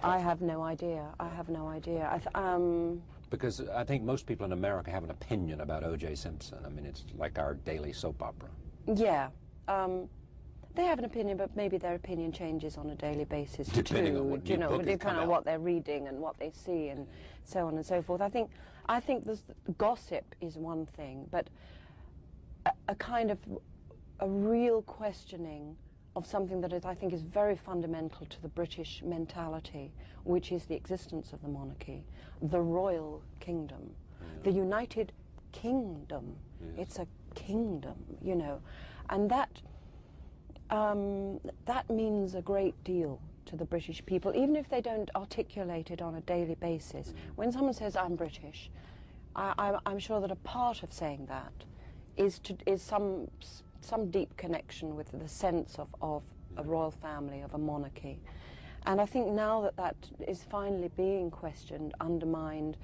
I have no idea. I have no idea. Because I think most people in America have an opinion about O.J. Simpson. I mean, it's like our daily soap opera. Yeah. They have an opinion, but maybe their opinion changes on a daily basis depending too. On what depending on what they're reading and what they see and so on and so forth. I think gossip is one thing, but a kind of a real questioning of something that I think is very fundamental to the British mentality, which is the existence of the monarchy, the royal kingdom, the United Kingdom. It's a kingdom, you know, and that means a great deal to the British people, even if they don't articulate it on a daily basis. When someone says, I'm British, I'm sure that a part of saying that is some deep connection with the sense of a royal family, of a monarchy. And I think now that that is finally being questioned, undermined,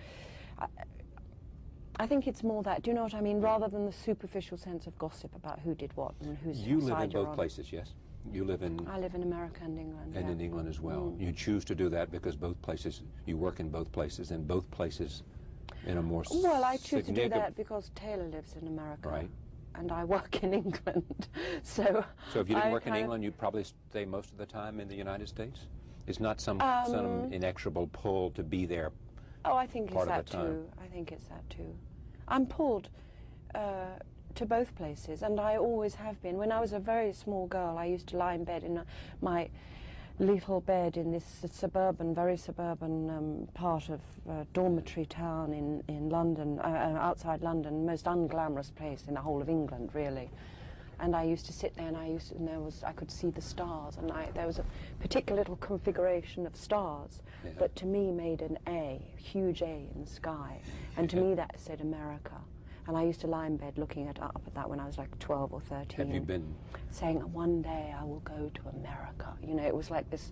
I think it's more that, do you know what I mean, rather than the superficial sense of gossip about who did what and whose side you're on. You live in both places, yes? You live in... I live in America and England, And in England as well. You choose to do that because both places, you work in both places, and both places in a more Well, I choose to do that because Taylor lives in America. Right. And I work in England. So if you didn't work in England, you'd probably stay most of the time in the United States? It's not some inexorable pull to be there. Oh, I think it's that too. I think it's that too. I'm pulled to both places, and I always have been. When I was a very small girl, I used to lie in bed in my little bed in this very suburban part of dormitory town in London, outside London, most unglamorous place in the whole of England, really. And I used to sit there, and I could see the stars, and there was a particular little configuration of stars that to me made an A, a huge A in the sky, and to me that said America. And I used to lie in bed looking up at that when I was like 12 or 13. Have you been? Saying, one day I will go to America. You know, it was like this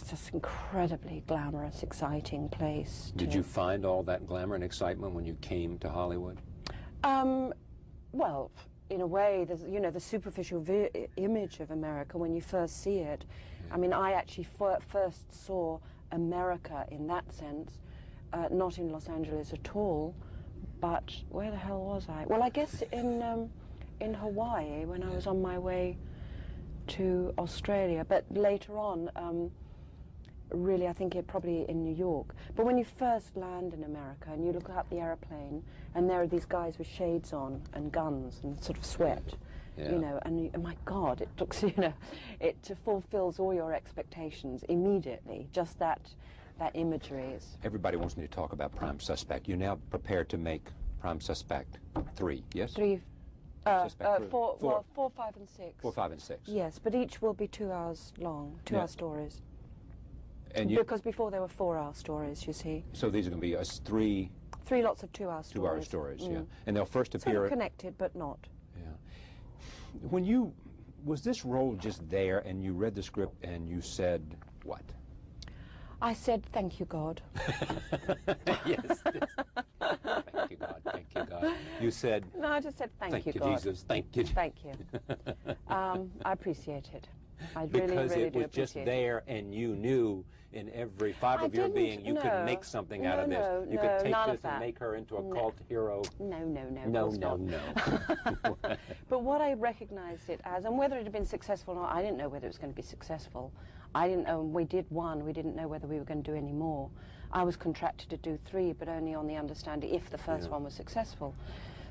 just incredibly glamorous, exciting place. Did you find all that glamour and excitement when you came to Hollywood? Well, in a way, there's, you know, the superficial image of America when you first see it. I mean, I actually first saw America in that sense, not in Los Angeles at all, but where the hell was I? Well, I guess in Hawaii when I was on my way to Australia, but later on, really, I think probably in New York. But when you first land in America and you look out the aeroplane, and there are these guys with shades on and guns and sort of sweat, you know, and my God, it looks, you know, it fulfills all your expectations immediately. Just that imagery is. Everybody wants me to talk about Prime Suspect. You're now prepared to make Prime Suspect 3, yes? 3. 4, 5, and 6. 4, 5, and 6. Yes, but each will be 2 hours long, 2-hour stories. And because before there were 4-hour stories, you see. So these are going to be 3 lots of 2-hour stories. 2-hour stories, yeah. And they'll first appear... Sort of connected, but not. Yeah. Was this role just there and you read the script and you said what? I said, thank you, God. Yes. Thank you, God. Thank you, God. You said... No, I just said, thank you, God. Jesus. Thank you. Thank you. I appreciate it. I because really, really it was just there and you knew in every fiber of your being you could make something out of this. You could take this and make her into a cult hero. No. But what I recognized it as, and whether it had been successful or not, I didn't know whether it was going to be successful. I didn't know. We did 1. We didn't know whether we were going to do any more. I was contracted to do 3, but only on the understanding if the first one was successful.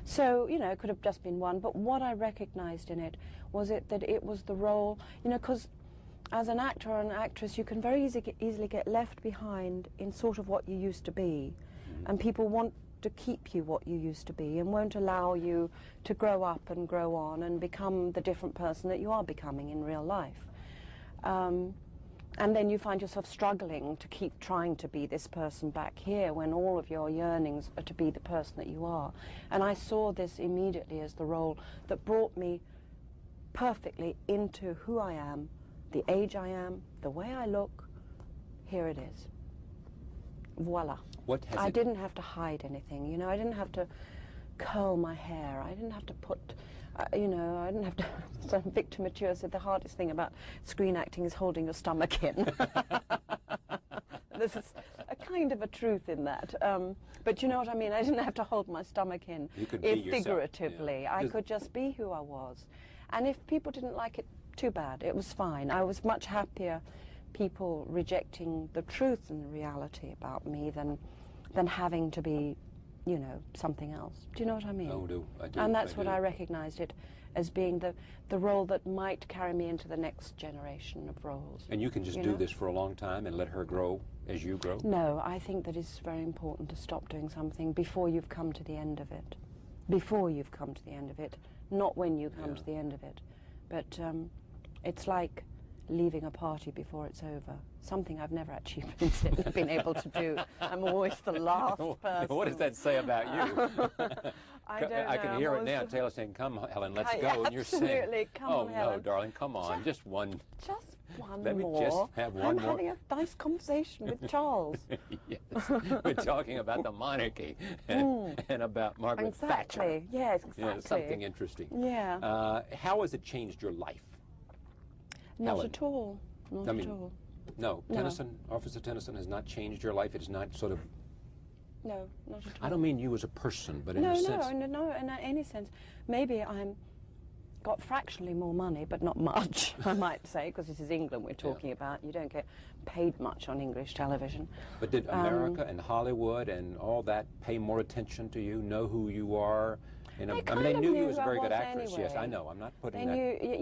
So, you know, it could have just been 1. But what I recognized in it was that it was the role, you know, because as an actor or an actress, you can very easily get left behind in sort of what you used to be. And people want to keep you what you used to be and won't allow you to grow up and grow on and become the different person that you are becoming in real life. And then you find yourself struggling to keep trying to be this person back here when all of your yearnings are to be the person that you are. And I saw this immediately as the role that brought me perfectly into who I am, the age I am, the way I look. Here it is. Voila. I didn't have to hide anything, you know. I didn't have to curl my hair. I didn't have to put, you know, I didn't have to. So Victor Mature said the hardest thing about screen acting is holding your stomach in. There's a kind of a truth in that. But you know what I mean? I didn't have to hold my stomach in. You could be figuratively. Yeah. I could just be who I was. And if people didn't like it, too bad. It was fine. I was much happier people rejecting the truth and the reality about me than having to be, you know, something else. Do you know what I mean? Oh, I do. And that's what I recognized it as being the role that might carry me into the next generation of roles. And you can just do this for a long time and let her grow as you grow? No, I think that it's very important to stop doing something before you've come to the end of it. Before you've come to the end of it, not when you come to the end of it. But it's like leaving a party before it's over. Something I've never actually been able to do. I'm always the last person. What does that say about you? I don't know. I can hear it now. Taylor saying, "Come, Helen, let's go." And you're saying, absolutely, come on, Helen. Oh no, darling, come on, just one. Just one Let more. me just have one more. I'm having a nice conversation with Charles. Yes, we're talking about the monarchy and about Margaret Thatcher. Yes, exactly. Yeah, something interesting. Yeah. How has it changed your life? Not Helen? at all. Not at all. No, Tennyson, Officer Tennyson has not changed your life. It has not sort of. No, not at all. I don't mean you as a person, but in a sense. No, in any sense. Maybe I'm got fractionally more money, but not much, I might say, because this is England we're talking about. You don't get paid much on English television. But did America and Hollywood and all that pay more attention to you, know who you are? You know, I mean, they knew you as a very good actress. Anyway. Yes, I know. I'm not putting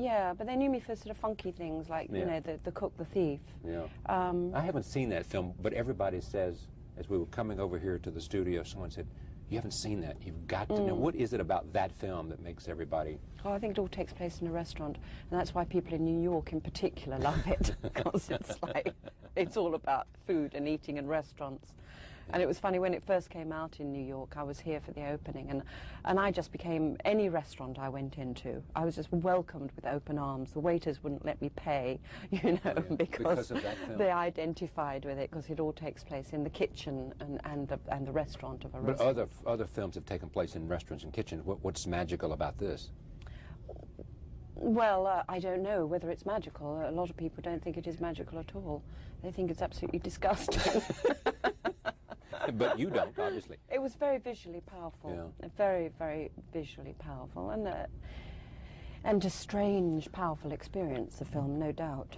yeah, but they knew me for sort of funky things like, you know, the cook, the thief. Yeah. I haven't seen that film, but everybody says, as we were coming over here to the studio, someone said, "You haven't seen that. You've got to know." What is it about that film that makes everybody... Oh, I think it all takes place in a restaurant, and that's why people in New York in particular love it, because it's like, it's all about food and eating and restaurants. And it was funny, when it first came out in New York, I was here for the opening, and I just became, any restaurant I went into, I was just welcomed with open arms. The waiters wouldn't let me pay, you know, because of that film. They identified with it, because it all takes place in the kitchen and the restaurant of a restaurant. But other films have taken place in restaurants and kitchens. What's magical about this? Well, I don't know whether it's magical. A lot of people don't think it is magical at all. They think it's absolutely disgusting. But you don't, obviously. It was very visually powerful, very, very visually powerful, and a strange, powerful experience, the film, no doubt.